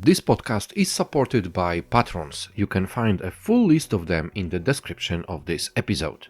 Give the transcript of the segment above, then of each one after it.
This podcast is supported by patrons. You can find a full list of them in the description of this episode.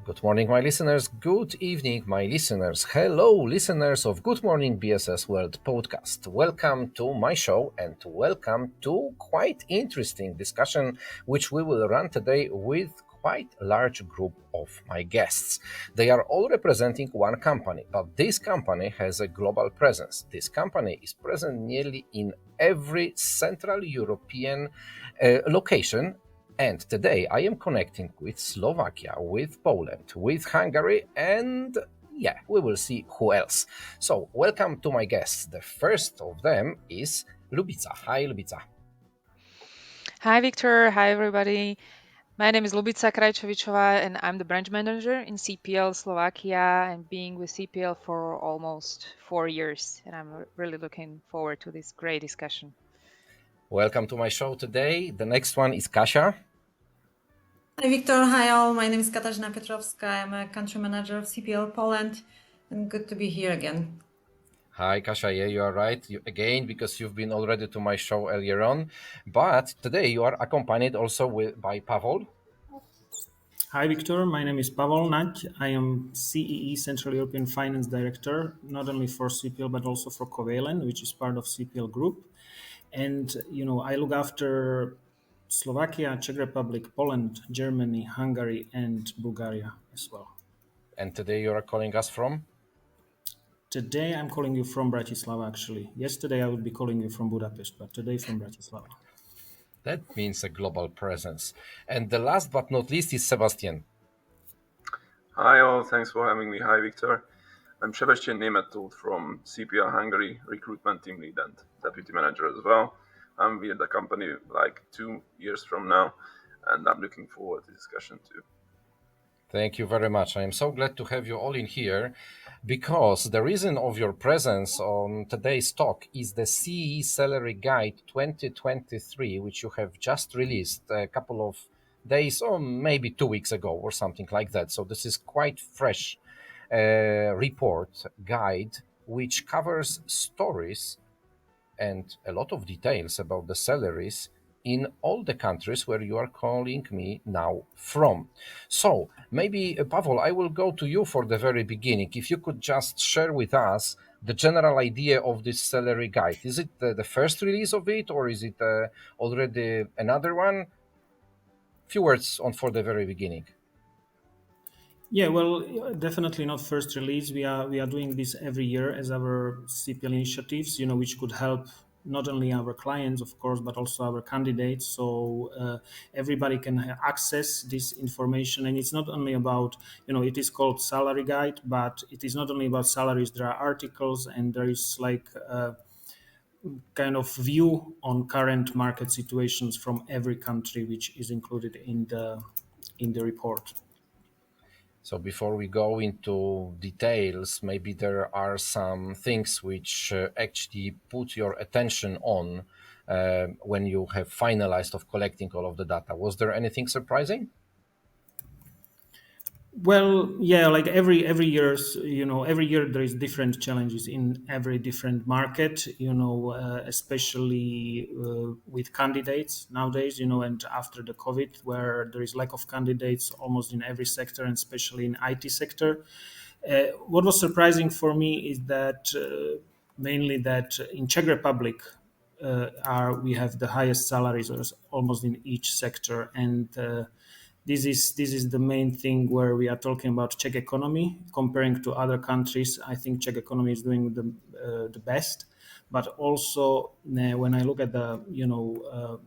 Good morning, my listeners. Good evening, my listeners. Hello, listeners of Good Morning BSS World podcast. Welcome to my show and welcome to quite interesting discussion which we will run today with quite a large group of my guests. They are all representing one company, but this company has a global presence. This company is present nearly in every Central European location. And today I am connecting with Slovakia, with Poland, with Hungary, and we will see who else. So, welcome to my guests. The first of them is Lubica. Hi, Lubica. Hi, Victor. Hi, everybody. My name is Lubica Krajčovičová, and I'm the branch manager in CPL Slovakia. I'm being with CPL for almost 4 years, and I'm really looking forward to this great discussion. Welcome to my show today. The next one is Kasia. Hi, Wiktor. Hi, all. My name is Katarzyna Piotrowska. I'm a country manager of CPL Poland, and good to be here again. Hi, Kasia. Yeah, you are right. Again, because you've been already to my show earlier on. But today you are accompanied also by Pavel. Hi, Victor. My name is Pavel Nať. I am CEE Central European Finance Director, not only for CPL, but also for Covalent, which is part of CPL Group. And, I look after Slovakia, Czech Republic, Poland, Germany, Hungary, and Bulgaria as well. And today you are calling us from? Today, I'm calling you from Bratislava, actually. Yesterday, I would be calling you from Budapest, but today from Bratislava. That means a global presence. And the last but not least is Sebastian. Hi all, thanks for having me. Hi Victor. I'm Sebastian Németh-Tóth from CPL Hungary, recruitment team lead and deputy manager as well. I'm with the company like 2 years from now, and I'm looking forward to the discussion too. Thank you very much. I am so glad to have you all in here because the reason of your presence on today's talk is the CEE Salary Guide 2023, which you have just released a couple of days or maybe 2 weeks ago or something like that. So this is quite fresh report guide which covers stories and a lot of details about the salaries in all the countries where you are calling me now from. So maybe, Pavel, I will go to you for the very beginning. If you could just share with us the general idea of this salary guide. Is it the first release of it, or is it already another one? Few words on for the very beginning. Yeah, well, definitely not first release. We are doing this every year as our CPL initiatives, which could help not only our clients, of course, but also our candidates. So everybody can access this information, and it's not only about, it is called salary guide, but it is not only about salaries. There are articles, and there is like a kind of view on current market situations from every country, which is included in the report. So before we go into details, maybe there are some things which actually put your attention on when you have finalized of collecting all of the data. Was there anything surprising? Well, yeah, like every year's, every year there is different challenges in every different market, especially with candidates nowadays, and after the COVID, where there is lack of candidates almost in every sector, and especially in IT sector. What was surprising for me is that mainly that in Czech Republic, we have the highest salaries almost in each sector, and this is the main thing where we are talking about Czech economy comparing to other countries. I think Czech economy is doing the best, but also when I look at the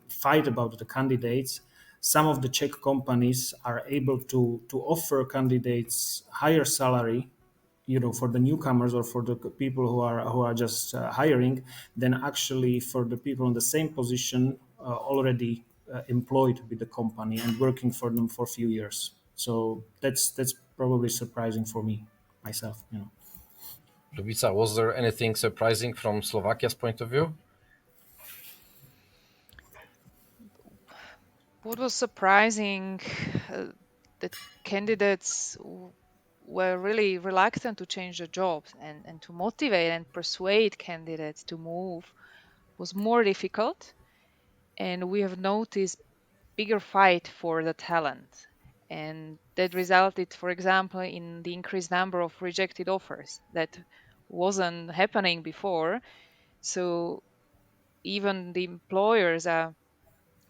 fight about the candidates, some of the Czech companies are able to offer candidates higher salary, for the newcomers or for the people who are just hiring, than actually for the people in the same position already employed with the company and working for them for a few years. So that's probably surprising for me myself. Lubica, was there anything surprising from Slovakia's point of view? What was surprising, the candidates were really reluctant to change their jobs, and to motivate and persuade candidates to move was more difficult. And we have noticed bigger fight for the talent. And that resulted, for example, in the increased number of rejected offers that wasn't happening before. So even the employers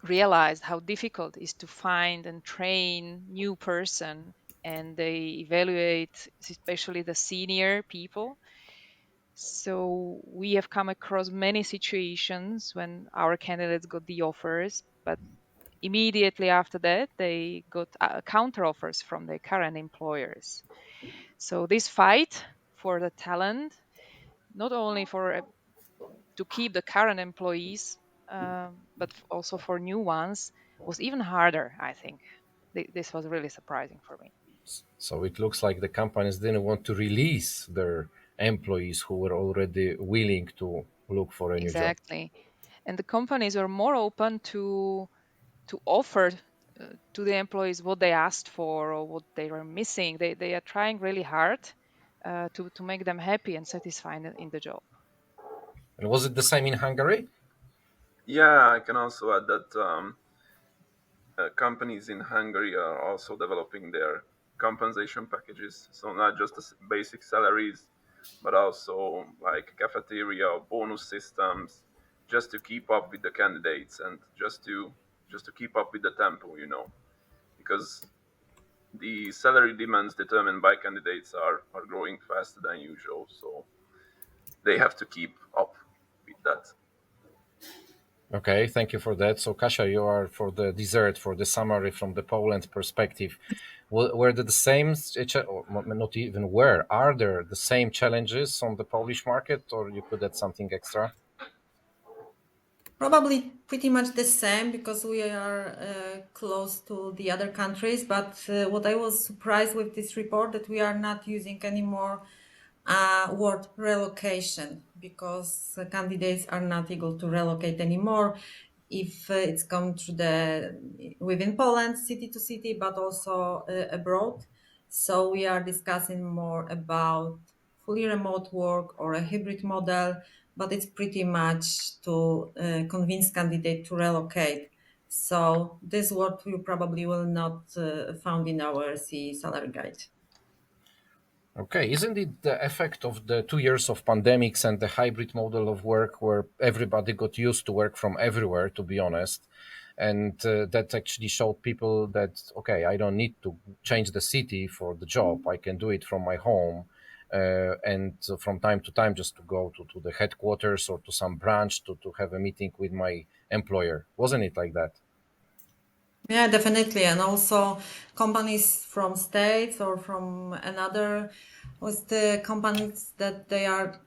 realized how difficult it is to find and train new person, and they evaluate especially the senior people. So we have come across many situations when our candidates got the offers, but immediately after that they got counter offers from their current employers. So this fight for the talent, not only for to keep the current employees, but also for new ones, was even harder, I think. This was really surprising for me. So it looks like the companies didn't want to release their employees who were already willing to look for a new job. Exactly. And the companies were more open to offer to the employees what they asked for or what they were missing. They are trying really hard to make them happy and satisfied in the job. And was it the same in Hungary? Yeah, I can also add that companies in Hungary are also developing their compensation packages. So not just the basic salaries, but also like cafeteria or bonus systems, just to keep up with the candidates and just to keep up with the tempo, because the salary demands determined by candidates are growing faster than usual. So they have to keep up with that. Okay, thank you for that. So, Kasia, you are for the dessert, for the summary from the Poland perspective. Were there the same, or not even where, are there the same challenges on the Polish market, or you could add something extra? Probably pretty much the same because we are close to the other countries. But what I was surprised with this report that we are not using anymore word relocation because candidates are not able to relocate anymore if it's come to the within Poland, city to city, but also abroad. So we are discussing more about fully remote work or a hybrid model, but it's pretty much to convince candidate to relocate. So this word you probably will not found in our CE salary guide. Okay, isn't it the effect of the 2 years of pandemics and the hybrid model of work where everybody got used to work from everywhere, to be honest? And that actually showed people that, okay, I don't need to change the city for the job. I can do it from my home. And from time to time, just to go to the headquarters or to some branch to have a meeting with my employer. Wasn't it like that? Yeah, definitely. And also companies from states or from another was the companies that they are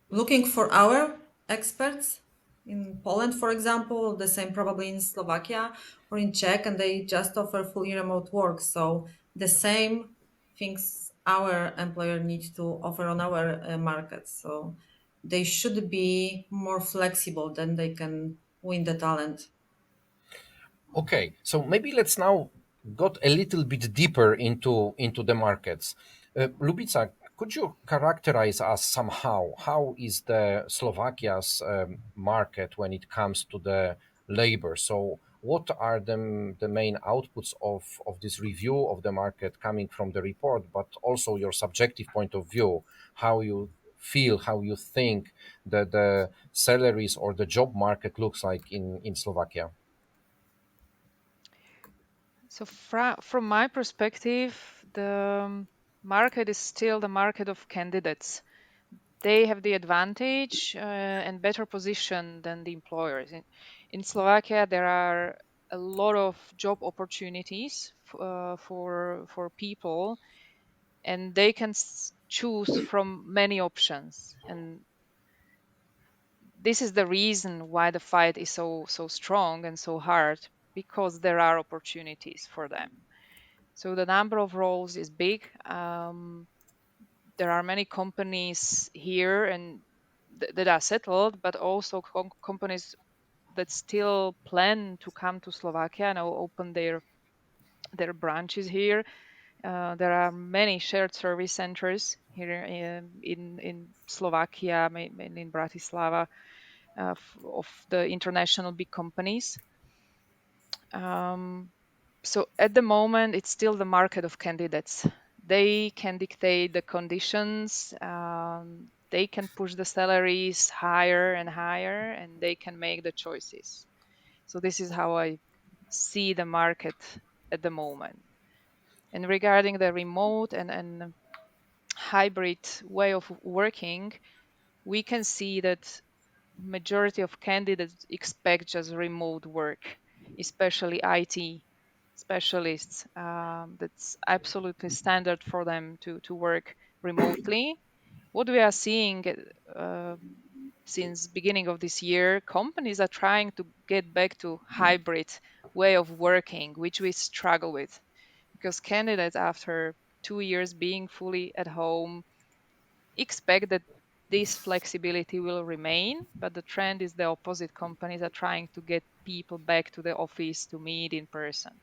looking for our experts in Poland, for example, the same probably in Slovakia or in Czech, and they just offer fully remote work. So the same things our employer needs to offer on our market. So they should be more flexible than they can win the talent. Okay, so maybe let's now got a little bit deeper into the markets. Lubica, could you characterize us somehow? How is the Slovakia's market when it comes to the labor? So, what are the main outputs of this review of the market coming from the report, but also your subjective point of view, how you feel, how you think that the salaries or the job market looks like in Slovakia? So from my perspective, the market is still the market of candidates. They have the advantage and better position than the employers. In Slovakia, there are a lot of job opportunities for people, and they can choose from many options. And this is the reason why the fight is so strong and so hard, because there are opportunities for them. So the number of roles is big. There are many companies here and that are settled, but also companies that still plan to come to Slovakia and open their branches here. There are many shared service centers here in Slovakia, mainly in Bratislava, of the international big companies. Um, so at the moment, it's still the market of candidates. They can dictate the conditions. They can push the salaries higher and higher, and they can make the choices. So this is how I see the market at the moment. And regarding the remote and hybrid way of working, we can see that majority of candidates expect just remote work, especially IT specialists. That's absolutely standard for them to work remotely. What we are seeing uh, since beginning of this year, companies are trying to get back to hybrid way of working, which we struggle with because candidates after 2 years being fully at home expect that this flexibility will remain, but the trend is the opposite. Companies are trying to get people back to the office to meet in person.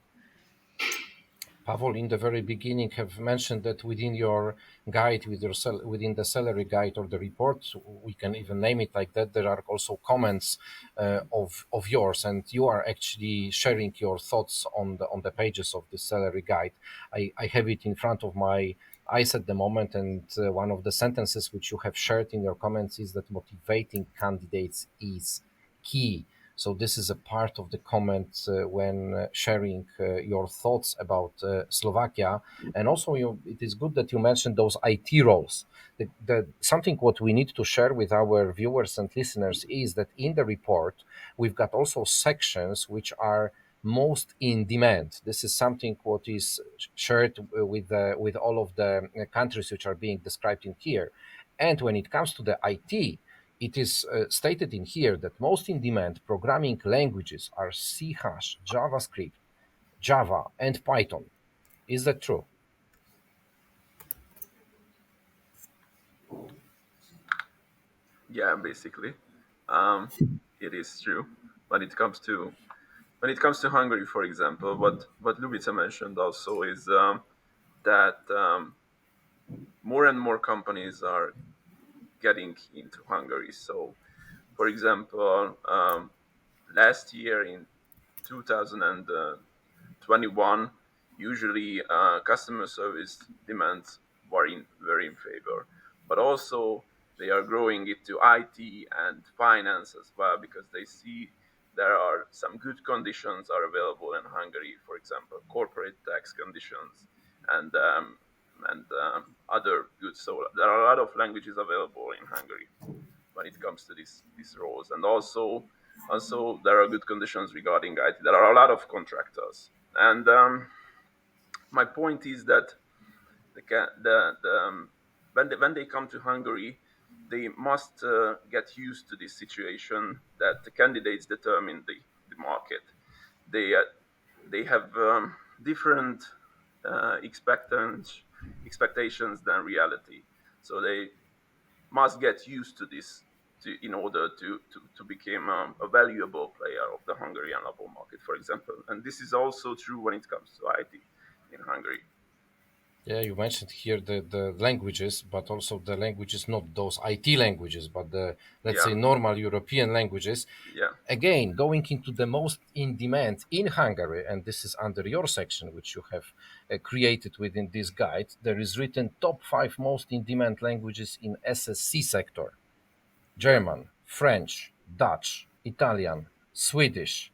Pavel, in the very beginning, have mentioned that within your guide, within the salary guide or the report, we can even name it like that. There are also comments of yours, and you are actually sharing your thoughts on the pages of the salary guide. I have it in front of my eyes at the moment, and one of the sentences which you have shared in your comments is that motivating candidates is key. So this is a part of the comment when sharing your thoughts about Slovakia, and also it is good that you mentioned those IT roles. Something what we need to share with our viewers and listeners is that in the report we've got also sections which are most in demand. This is something what is shared with all of the countries which are being described in here. And when it comes to the IT, it is stated in here that most in demand programming languages are C hash, JavaScript, Java, and Python. Is that true? Yeah, basically, um, it is true. When it comes to Hungary, for example, what Lubica mentioned also is that more and more companies are getting into Hungary. So, for example, last year in 2021, usually customer service demands were in favor, but also they are growing it to IT and finance as well because they see there are some good conditions are available in Hungary, for example, corporate tax conditions and other goods. So there are a lot of languages available in Hungary when it comes to these roles, and also there are good conditions regarding IT. There are a lot of contractors, and my point is that when they come to Hungary, they must get used to this situation that the candidates determine the market. They uh, they have different expectations than reality, so they must get used to this in order to become a valuable player of the Hungarian labor market, for example. And this is also true when it comes to IT in Hungary. Yeah, you mentioned here the languages, but also the languages, not those IT languages, but the, let's Yeah, say, normal European languages. yeah, Again, going into the most in demand in Hungary, and this is under your section, which you have created within this guide, there is written top 5 most in demand languages in SSC sector: yeah, German, French, Dutch, Italian, Swedish.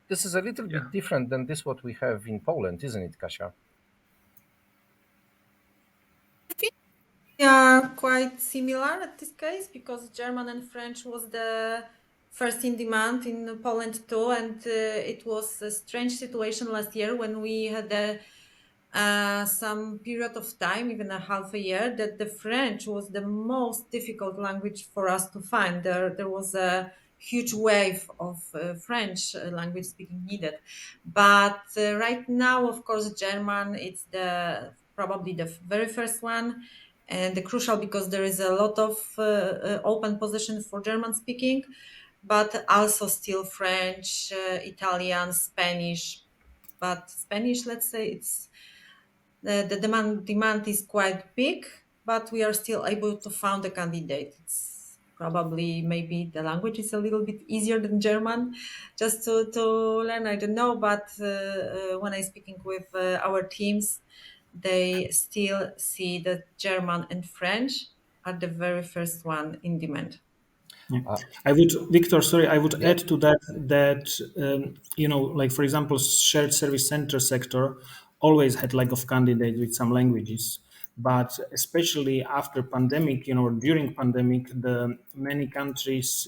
This is a little yeah. bit different than this what we have in Poland, isn't it, Kasia? We are quite similar at this case because German and French was the first in demand in Poland too, and it was a strange situation last year when we had some period of time, even a half a year, that the French was the most difficult language for us to find. There was a huge wave of French language speaking needed, but right now, of course, German it's the probably the very first one and the crucial because there is a lot of open positions for German speaking, but also still French, Italian, Spanish. But Spanish, let's say, it's the demand is quite big, but we are still able to find a candidate. It's probably maybe the language is a little bit easier than German, just to learn. I don't know, but when I speaking with our teams, they still see that German and French are the very first one in demand. Yeah. Uh, I would, Victor, sorry, I would yeah. add to that like for example, shared service center sector always had lack of candidates with some languages, but especially after pandemic, during pandemic, the many countries,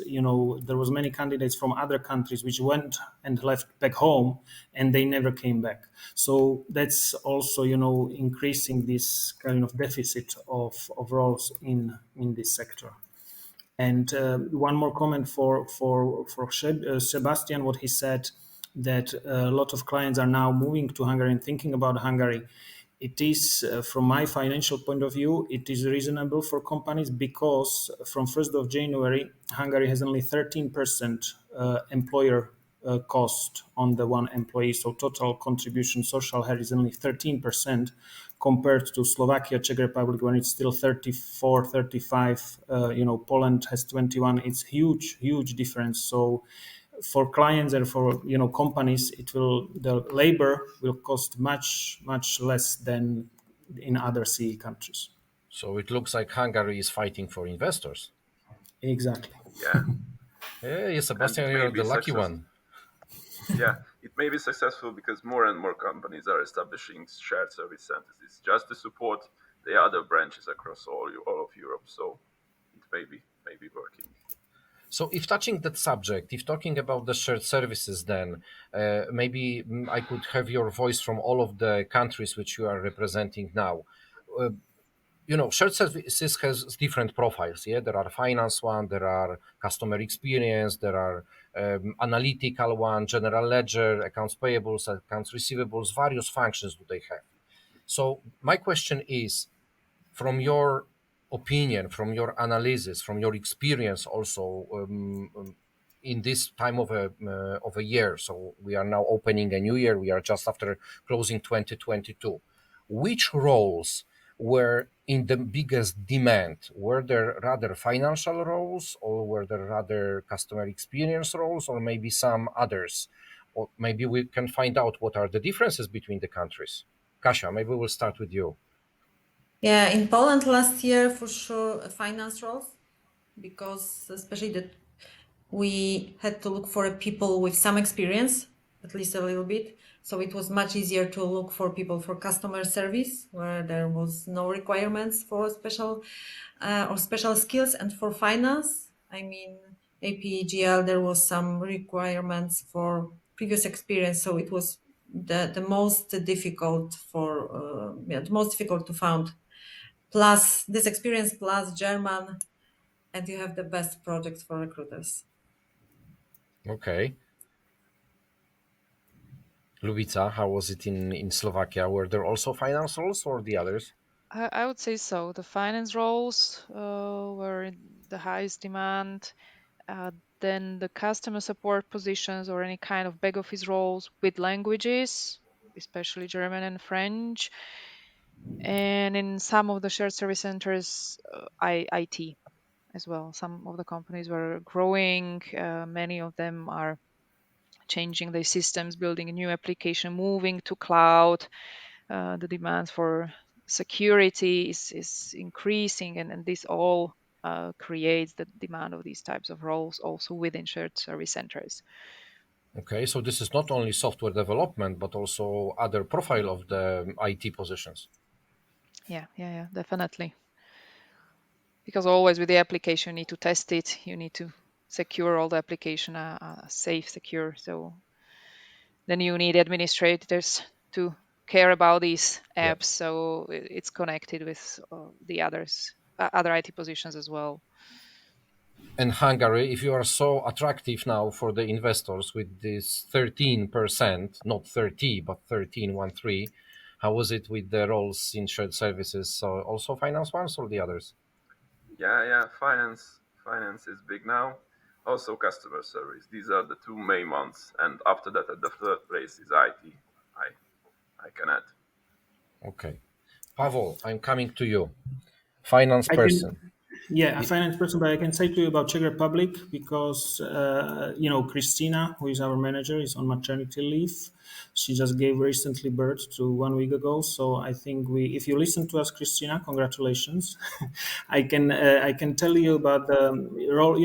there was many candidates from other countries which went and left back home, and they never came back. So that's also, increasing this kind of deficit of roles in this sector. And one more comment for Sebastian, what he said, that a lot of clients are now moving to Hungary and thinking about Hungary. It is, from my financial point of view, it is reasonable for companies because from 1st of January, Hungary has only 13% employer cost on the one employee. So total contribution social health is only 13% compared to Slovakia, Czech Republic, when it's still 34, 35. Poland has 21. It's huge difference. So for clients and for companies, the labor will cost much less than in other CE countries. So it looks like Hungary is fighting for investors. Exactly. Yeah, Hey, and it Sebastian, may you're be the lucky success. one. Yeah, it may be successful because more and more companies are establishing shared service centers. It's just to support the other branches across all of Europe. So it may be working. So, if touching that subject, if talking about the shared services, then maybe I could have your voice from all of the countries which you are representing now. Uh, Shared services has different profiles. Yeah, there are finance one, there are customer experience, there are analytical one, general ledger, accounts payables, accounts receivables, various functions do they have. So, my question is, from your opinion, from your analysis, from your experience also in this time of a year. So we are now opening a new year. We are just after closing 2022. Which roles were in the biggest demand? Were there rather financial roles, or were there rather customer experience roles, or maybe some others? Or maybe we can find out what are the differences between the countries. Kasia, maybe we'll start with you. Yeah, in Poland last year for sure finance roles, because especially that we had to look for people with some experience, at least a little bit. So it was much easier to look for people for customer service, where there was no requirements for special skills, and for finance, I mean APGL, there was some requirements for previous experience. So it was the most difficult the most difficult to find. Plus this experience, plus German, and you have the best projects for recruiters. Okay. Lubica, how was it in Slovakia? Were there also finance roles or the others? I would say so. The finance roles were in the highest demand. Uh, then the customer support positions or any kind of back office roles with languages, especially German and French. And in some of the shared service centers, IT as well. Some of the companies were growing. Many of them are changing their systems, building a new application, moving to cloud. The demand for security is increasing, and this all creates the demand of these types of roles also within shared service centers. Okay, so this is not only software development, but also other profile of the IT positions. Yeah, definitely. Because always with the application, you need to test it. You need to secure all the application, safe, secure. So then you need administrators to care about these Yeah. apps. So it's connected with the other IT positions as well. And Hungary, if you are so attractive now for the investors with this 13%, not 30, but 13, how was it with the roles in shared services? So also finance ones or the others? Yeah. Finance is big now. Also customer service. These are the two main ones. And after that, at the third place is IT. I can add. Okay. Pavel, I'm coming to you. Finance I person. can, yeah, a finance person, but I can say to you about Czech Republic because Christina, who is our manager, is on maternity leave. She just gave recently birth to 1 week ago. So I think if you listen to us, Christina, congratulations. I can tell you about the role.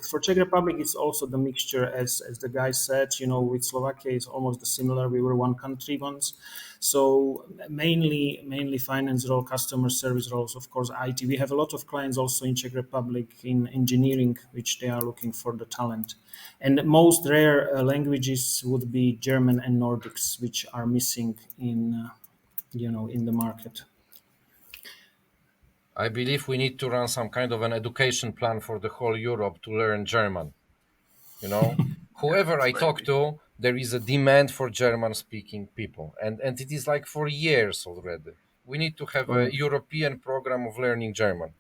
For Czech Republic, it's also the mixture, as the guy said. With Slovakia, it's almost similar. We were one country once. So mainly finance role, customer service roles, of course, IT. We have a lot of clients also in Czech Republic in engineering, which they are looking for the talent. And most rare languages would be German and Nordics, which are missing in the market. I believe we need to run some kind of an education plan for the whole Europe to learn German. You know, whoever I talk to, there is a demand for German speaking people. And it is like for years already. We need to have a Correct. European program of learning German.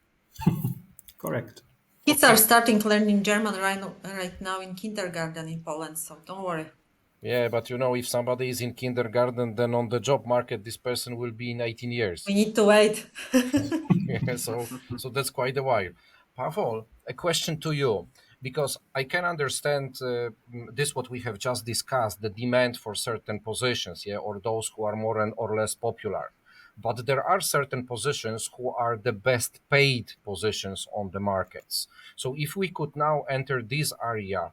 Correct. Kids are Okay. starting learning German right now in kindergarten in Poland, so don't worry. Yeah, but if somebody is in kindergarten, then on the job market, this person will be in 18 years. We need to wait. Yeah, so that's quite a while. Pavel, a question to you, because I can understand this what we have just discussed, the demand for certain positions, yeah, or those who are more and or less popular. But there are certain positions who are the best paid positions on the markets. So if we could now enter this area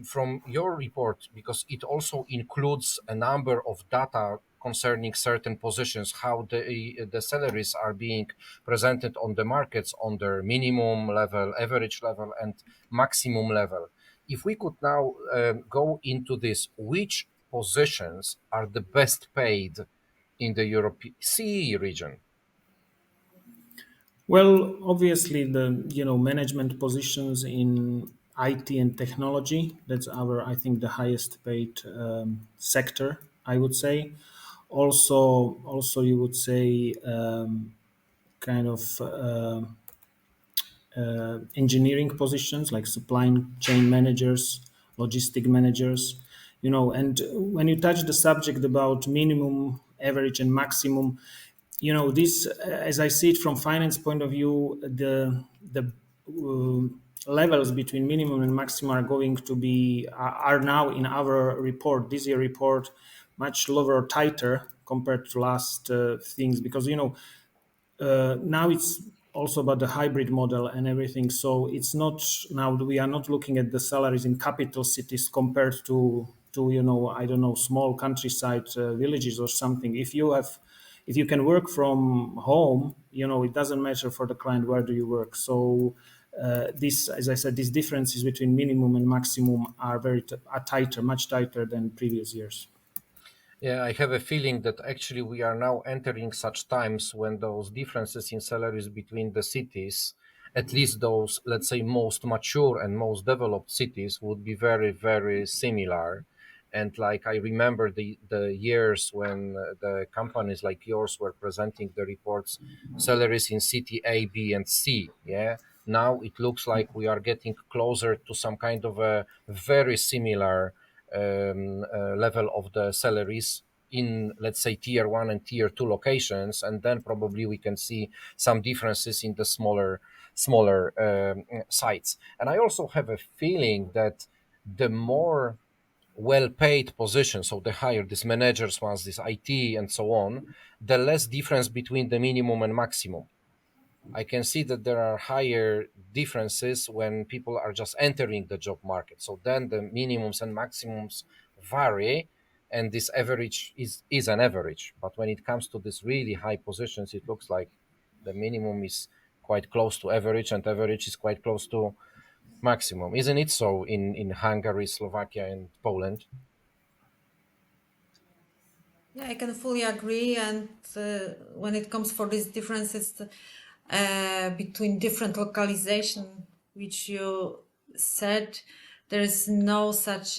from your report, because it also includes a number of data concerning certain positions, how the salaries are being presented on the markets on their minimum level, average level, and maximum level. If we could now go into this, which positions are the best paid in the European CEE region? Well, obviously the management positions in IT and technology. That's I think the highest paid sector, I would say. Also you would say kind of engineering positions like supply chain managers, logistic managers. And when you touch the subject about minimum, average, and maximum, this, as I see it from finance point of view, the levels between minimum and maximum are going to be are now in our report, this year report, much lower, tighter compared to last things, because now it's also about the hybrid model and everything. So it's not, now we are not looking at the salaries in capital cities compared to I don't know, small countryside villages or something. If you can work from home, it doesn't matter for the client where do you work. So this, as I said, these differences between minimum and maximum are are tighter, much tighter than previous years. Yeah, I have a feeling that actually we are now entering such times when those differences in salaries between the cities, at least those, let's say, most mature and most developed cities, would be very, very similar. And like I remember the years when the companies like yours were presenting the reports, salaries in city A, B, and C. Yeah. Now it looks like we are getting closer to some kind of a very similar level of the salaries in, let's say, tier one and tier two locations, and then probably we can see some differences in the smaller sites. And I also have a feeling that the more well-paid positions, so the higher these managers ones, this IT and so on, the less difference between the minimum and maximum. I can see that there are higher differences when people are just entering the job market. So then the minimums and maximums vary, and this average is an average. But when it comes to these really high positions, it looks like the minimum is quite close to average, and average is quite close to maximum. Isn't it so in Hungary, Slovakia, and Poland? Yeah, I can fully agree. And when it comes for these differences between different localization, which you said, there is no such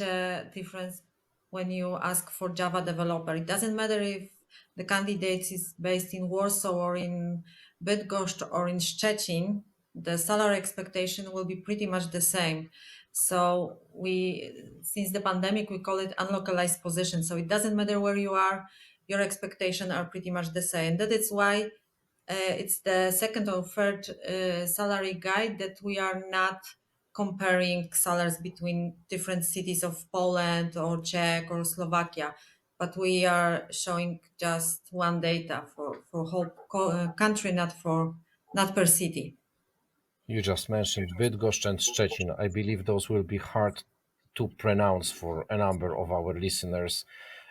difference when you ask for Java developer. It doesn't matter if the candidate is based in Warsaw or in Bydgoszcz or in Szczecin, the salary expectation will be pretty much the same. So since the pandemic, we call it unlocalized position. So it doesn't matter where you are, your expectations are pretty much the same. That is why it's the second or third salary guide that we are not comparing salaries between different cities of Poland or Czech or Slovakia, but we are showing just one data for whole country, not per city. You just mentioned Bydgoszcz and Szczecin. I believe those will be hard to pronounce for a number of our listeners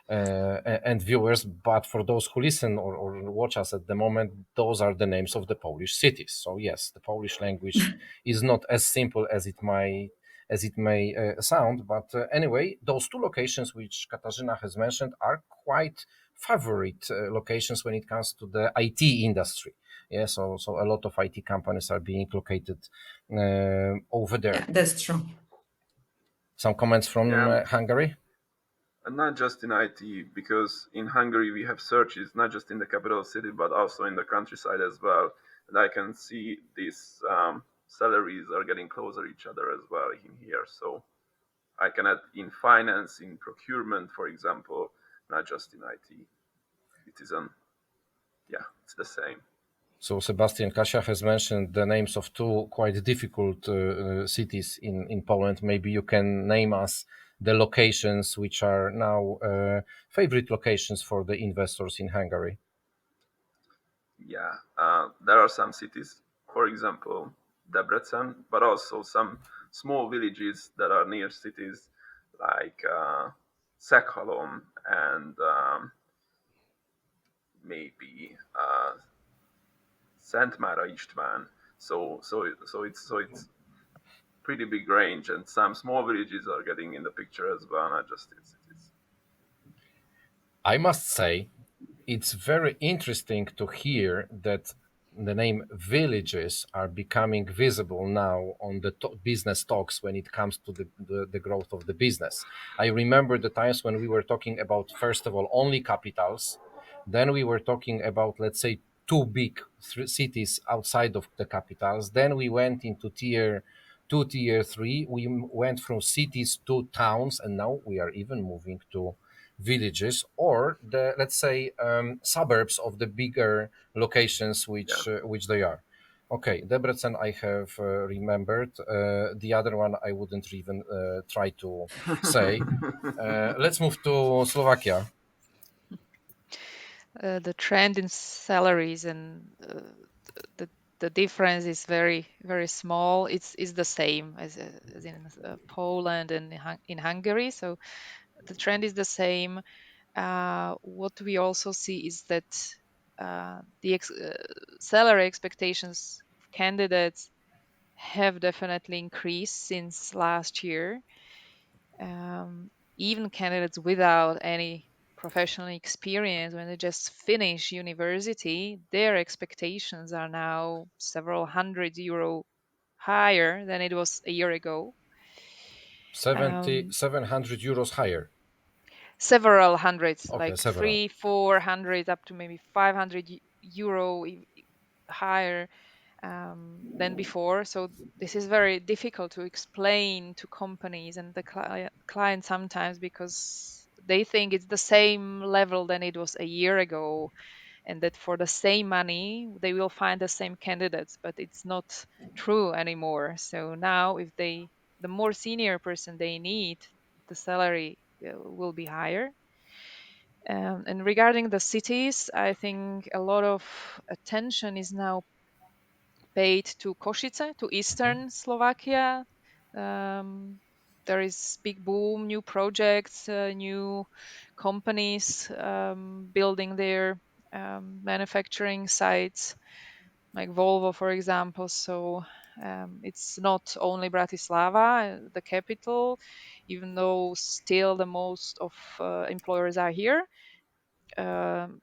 and viewers, but for those who listen or watch us at the moment, those are the names of the Polish cities. So yes, the Polish language is not as simple as it may sound, but anyway, those two locations which Katarzyna has mentioned are quite favorite locations when it comes to the IT industry. Yeah, so a lot of IT companies are being located over Yeah, there. that's true. Some comments from Yeah, Hungary. and not just in IT, because in Hungary we have searches not just in the capital city but also in the countryside as well. And I can see these salaries are getting closer each other as well in here. So I can add in finance, in procurement, for example, not just in IT. It is yeah, it's the same. So Sebastian, Kasia has mentioned the names of two quite difficult cities in Poland. Maybe you can name us the locations which are now favorite locations for the investors in Hungary. Yeah, there are some cities, for example, Debrecen, but also some small villages that are near cities like Szekhalom and maybe Szent Mára István. So it's pretty big range, and some small villages are getting in the picture as well, not just in cities. I must say, it's very interesting to hear that the name villages are becoming visible now on the business talks when it comes to the growth of the business. I remember the times when we were talking about, first of all, only capitals. Then we were talking about, let's say, two big cities outside of the capitals. Then we went into tier two, tier three. We went from cities to towns, and now we are even moving to villages or the, let's say, suburbs of the bigger locations Yeah. which they are. Okay, Debrecen I have remembered. The other one I wouldn't even try to say. Let's move to Slovakia. The trend in salaries and the the difference is very small. It's the same as in Poland and in Hungary. So the trend is the same. What we also see is that salary expectations of candidates have definitely increased since last year. Even candidates without any professional experience, when they just finish university, their expectations are now several hundred euro higher than it was a year ago. 700 euros higher. Several hundreds, Okay, like several. 400 up to maybe 500 euro higher than before. So this is very difficult to explain to companies and the client sometimes, because they think it's the same level than it was a year ago, and that for the same money they will find the same candidates, but it's not true anymore. So now if the more senior person they need, the salary will be higher. And regarding the cities, I think a lot of attention is now paid to Košice, to eastern Slovakia. Um, there is big boom, new projects, new companies building their manufacturing sites, like Volvo, for example. So it's not only Bratislava, the capital, even though still the most of employers are here. Um,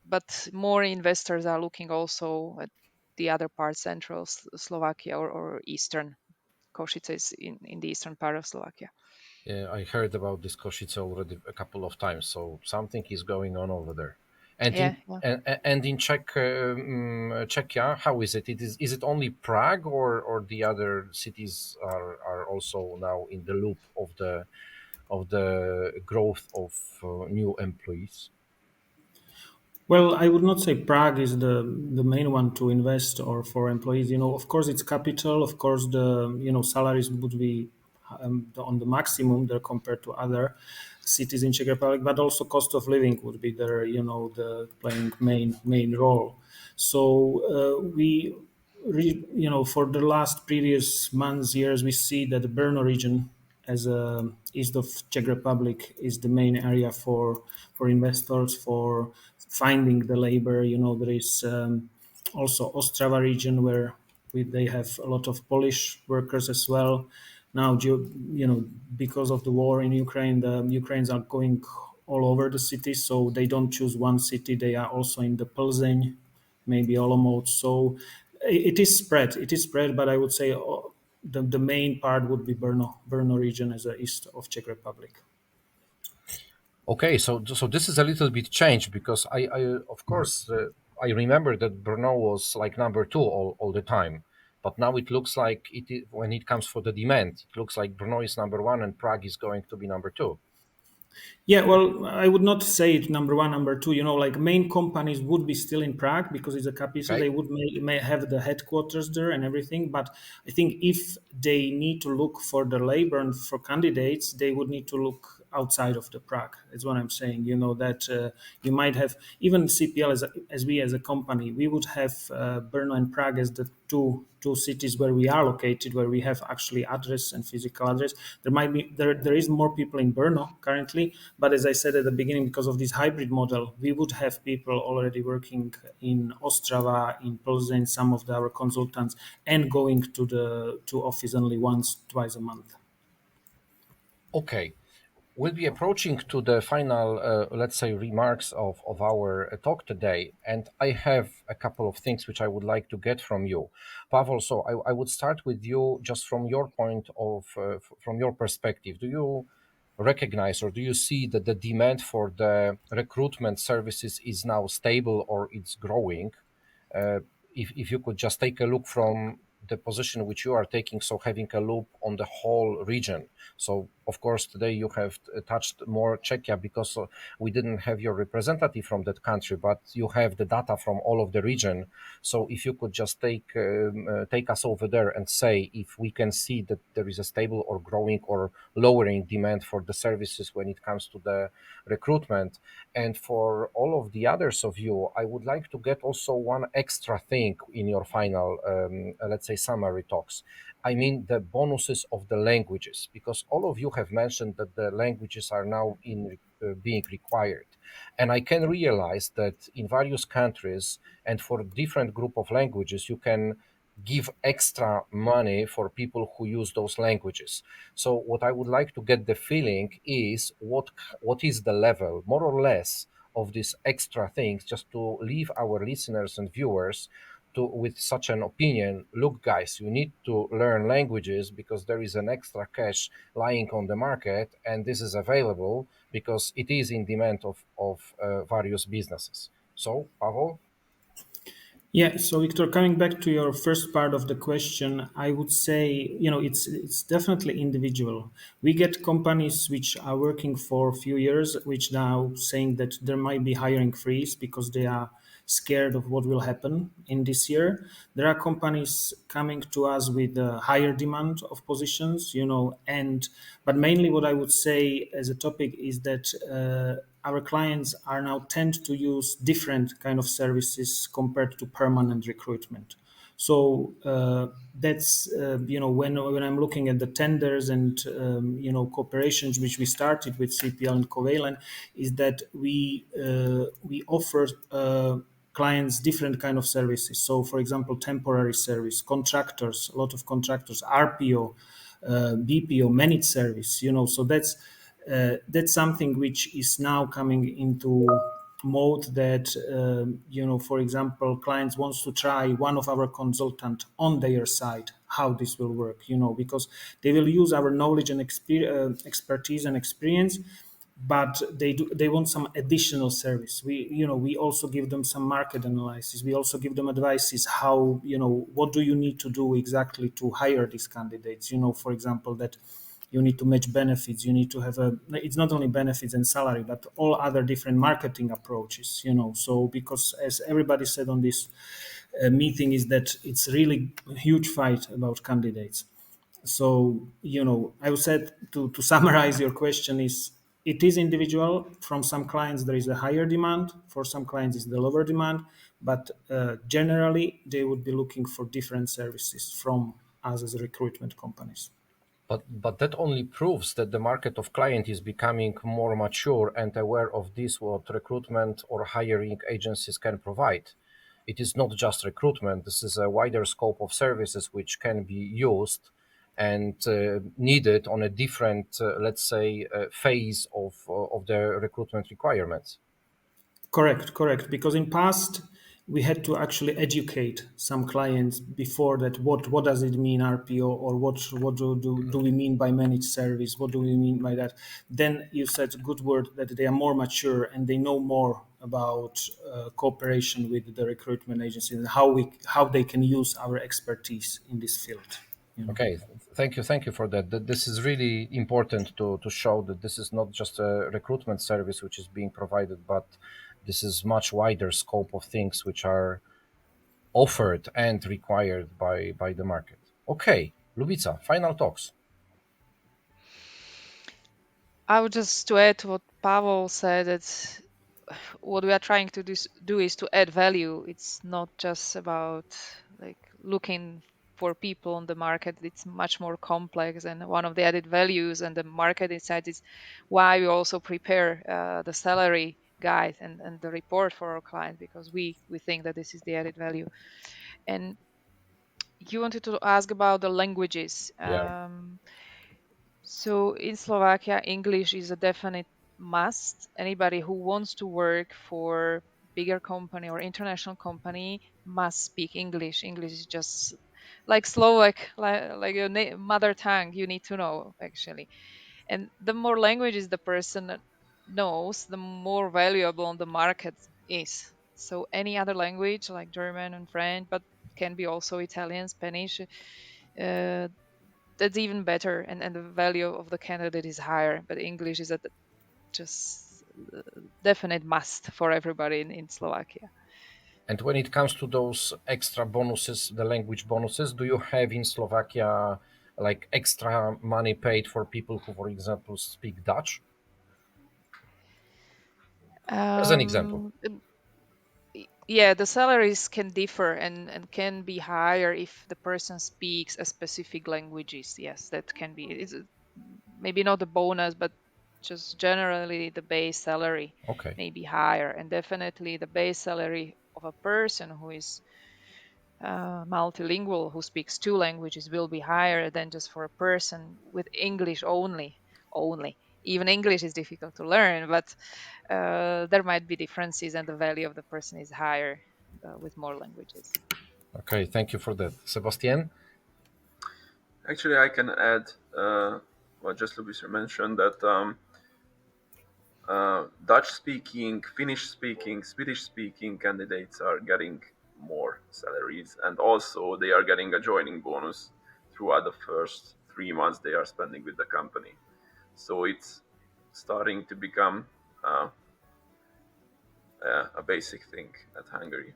but more investors are looking also at the other part, central Slovakia or eastern. Košice is in the eastern part of Slovakia. Yeah, I heard about this Košice already a couple of times, so something is going on over there. And Yeah, in yeah. and in Czechia, how is it? Is it only Prague or the other cities are also now in the loop of the growth of new employees? Well, I would not say Prague is the main one to invest or for employees. Of course, it's capital. Of course, the salaries would be on the maximum there compared to other cities in Czech Republic, but also cost of living would be there. The playing main role. So for the last previous months, years, we see that the Brno region, as east of Czech Republic, is the main area for investors for finding the labor. There is also Ostrava region where they have a lot of Polish workers as well. Now, because of the war in Ukraine, the Ukrainians are going all over the city, so they don't choose one city. They are also in the Plzeň, maybe Olomouc. So it is spread. It is spread, but I would say the main part would be Brno region as a east of Czech Republic. Okay, so this is a little bit changed because I of course I remember that Brno was like number two all the time, but now it looks like when it comes for the demand, it looks like Brno is number one and Prague is going to be number two. Yeah, well, I would not say it number one, number two. Like main companies would be still in Prague because it's a capital. Okay. They would may have the headquarters there and everything. But I think if they need to look for the labor and for candidates, they would need to look outside of the Prague. That's what I'm saying. That you might have even CPL as we as a company, we would have Brno and Prague as the two cities where we are located, where we have actually address and physical address. There is more people in Brno currently, but as I said at the beginning, because of this hybrid model, we would have people already working in Ostrava, in Plzeň, some of our consultants, and going to office only once, twice a month. Okay. We'll be approaching to the final, let's say, remarks of our talk today, and I have a couple of things which I would like to get from you, Pavel. So I would start with you, just from your point of, from your perspective. Do you recognize or do you see that the demand for the recruitment services is now stable or it's growing? If you could just take a look from the position which you are taking, so having a look on the whole region. So of course today you have touched more Czechia because we didn't have your representative from that country, but you have the data from all of the region. So if you could just take us over there and say if we can see that there is a stable or growing or lowering demand for the services when it comes to the recruitment. And for all of the others of you, I would like to get also one extra thing in your final, let's say, summary talks. I mean, the bonuses of the languages, because all of you have mentioned that the languages are now being required. And I can realize that in various countries and for different group of languages, you can give extra money for people who use those languages. So what I would like to get the feeling is what is the level, more or less, of these extra things, just to leave our listeners and viewers to with such an opinion. Look, guys, you need to learn languages because there is an extra cash lying on the market, and this is available because it is in demand of various businesses. So, Pavel. Yeah, so Victor, coming back to your first part of the question, I would say, it's definitely individual. We get companies which are working for a few years, which now saying that there might be hiring freeze because they are scared of what will happen in this year. There are companies coming to us with a higher demand of positions, but mainly what I would say as a topic is that our clients are now tend to use different kind of services compared to permanent recruitment. So that's when I'm looking at the tenders and cooperations which we started with CPL and Covalent, is that we offer clients different kind of services. So for example, temporary service, contractors, a lot of contractors, RPO, BPO, managed service. So that's something which is now coming into mode that for example, clients wants to try one of our consultant on their side how this will work, because they will use our knowledge and expertise and experience, but they want some additional service. We also give them some market analysis. We also give them advices how, what do you need to do exactly to hire these candidates, for example, that you need to match benefits, you need to have it's not only benefits and salary, but all other different marketing approaches, so because as everybody said on this meeting is that it's really a huge fight about candidates. So, I would say to summarize your question is it is individual. From some clients, there is a higher demand. For some clients, it's the lower demand. But generally, they would be looking for different services from us as recruitment companies. But that only proves that the market of client is becoming more mature and aware of this, what recruitment or hiring agencies can provide. It is not just recruitment. This is a wider scope of services which can be used and needed on a different, let's say, phase of the recruitment requirements. Correct. Because in past we had to actually educate some clients before that. What does it mean RPO, or what do we mean by managed service? What do we mean by that? Then you said a good word that they are more mature and they know more about cooperation with the recruitment agency and how they can use our expertise in this field. Okay, thank you for that. This is really important to show that this is not just a recruitment service which is being provided, but this is much wider scope of things which are offered and required by the market. Okay, Lubica, final talks. I would just to add to what Pavel said, that what we are trying to do is to add value. It's not just about like looking for people on the market. It's much more complex, and one of the added values and the market insights is why we also prepare the salary guide and the report for our client, because we think that this is the added value. And you wanted to ask about the languages. Yeah. So in Slovakia, English is a definite must. Anybody who wants to work for bigger company or international company must speak English. English is just like Slovak, like your mother tongue. You need to know actually. And the more languages the person knows, the more valuable on the market is. So any other language like German and French, but can be also Italian, Spanish. Uh, that's even better, and the value of the candidate is higher. But English is a just definite must for everybody in Slovakia. And when it comes to those extra bonuses, the language bonuses, do you have in Slovakia like extra money paid for people who, for example, speak Dutch? As an example. um, yeah, the salaries can differ and can be higher if the person speaks a specific languages. Yes, that can be. It's maybe not a bonus, but just generally the base salary Okay. may be higher, and definitely the base salary of a person who is multilingual, who speaks two languages, will be higher than just for a person with English only. Even English is difficult to learn, but there might be differences, and the value of the person is higher with more languages. Okay, thank you for that. Sebastian? Actually, I can add what just Lubica mentioned, that Dutch speaking, Finnish speaking, Swedish speaking candidates are getting more salaries, and also they are getting a joining bonus throughout the first 3 months they are spending with the company. So it's starting to become a basic thing at Hungary.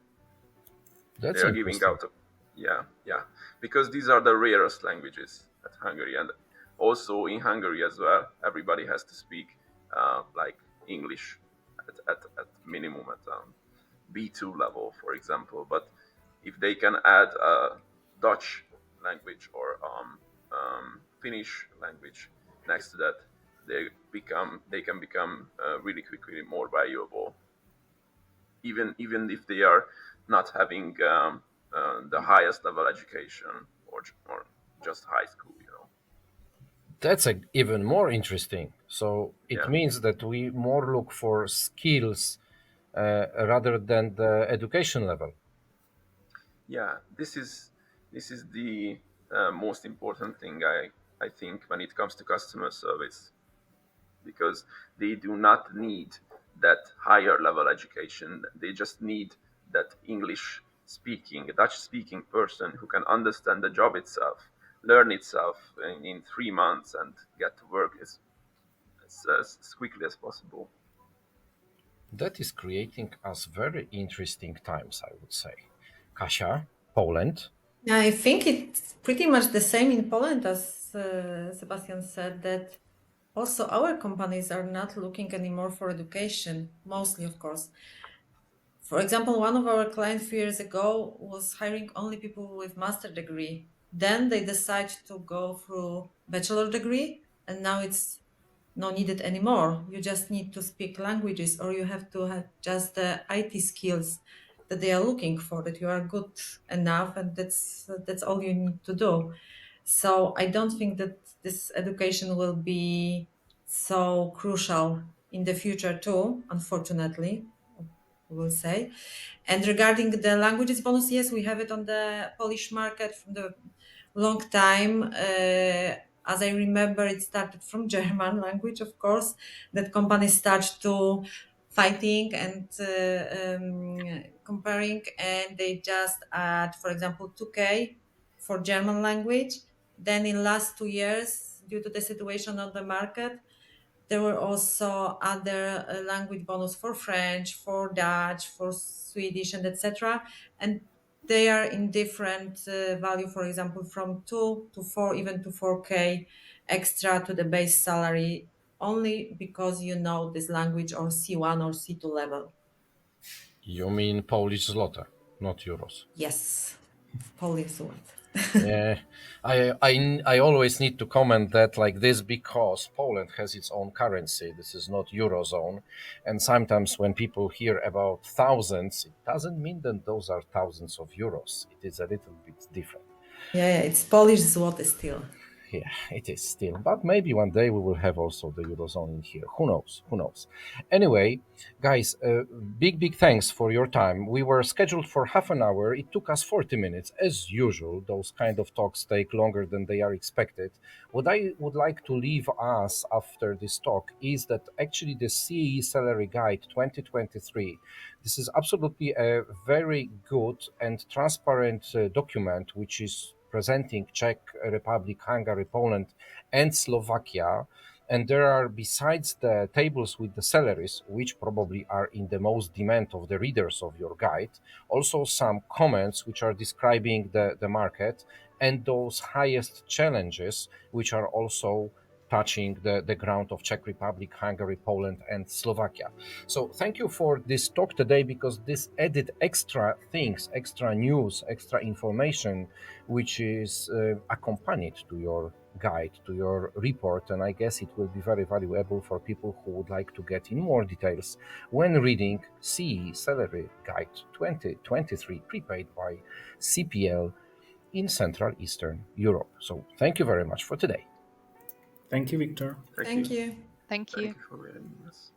That's They are giving interesting. out, yeah, because these are the rarest languages at Hungary, and also in Hungary as well, everybody has to speak like English at minimum at B2 level, for example. But if they can add a Dutch language or Finnish language next to that, they can become really quickly more valuable, even if they are not having the highest level education, or just high school. That's even more interesting. So it Yeah, means that we more look for skills rather than the education level. yeah. This is the most important thing, I think, when it comes to customer service, because they do not need that higher level education. They just need that English speaking, Dutch speaking person who can understand the job itself, learn itself in 3 months and get to work as quickly as possible. That is creating us very interesting times, I would say. Kasia, Poland. I think it's pretty much the same in Poland, as Sebastian said, that also our companies are not looking anymore for education, mostly, of course. For example, one of our clients a few years ago was hiring only people with master degree. Then they decide to go through bachelor degree, and now it's not needed anymore. You just need to speak languages, or you have to have just the IT skills that they are looking for, that you are good enough, and that's all you need to do. So I don't think that this education will be so crucial in the future too, unfortunately, we will say. And regarding the languages bonus, yes, we have it on the Polish market from the long time. As I remember, it started from German language, of course, that companies start to fighting and comparing, and they just add, for example, 2K for German language. Then in last 2 years, due to the situation on the market, there were also other language bonus for French, for Dutch, for Swedish, and etc. And they are in different value, for example, from 2 to 4, even to 4K extra to the base salary, only because you know this language or C1 or C2 level. You mean Polish zloty, not euros. Yes, Polish word. Yeah, I always need to comment that like this because Poland has its own currency. This is not Eurozone. And sometimes when people hear about thousands, it doesn't mean that those are thousands of euros. It is a little bit different. Yeah, it's Polish zloty still. Yeah, it is still. But maybe one day we will have also the Eurozone in here. Who knows? Who knows? Anyway, guys, big thanks for your time. We were scheduled for half an hour. It took us 40 minutes. As usual, those kind of talks take longer than they are expected. What I would like to leave us after this talk is that actually the CEE Salary Guide 2023, this is absolutely a very good and transparent document, which is presenting Czech Republic, Hungary, Poland, and Slovakia. And there are, besides the tables with the salaries, which probably are in the most demand of the readers of your guide, also some comments which are describing the market and those highest challenges, which are also touching the ground of Czech Republic, Hungary, Poland, and Slovakia. So thank you for this talk today, because this added extra things, extra news, extra information, which is accompanied to your guide, to your report. And I guess it will be very valuable for people who would like to get in more details when reading CEE Salary Guide 2023, prepaid by CPL in Central Eastern Europe. So thank you very much for today. Thank you, Wiktor. Thank you. Thank you. Thank you for having us.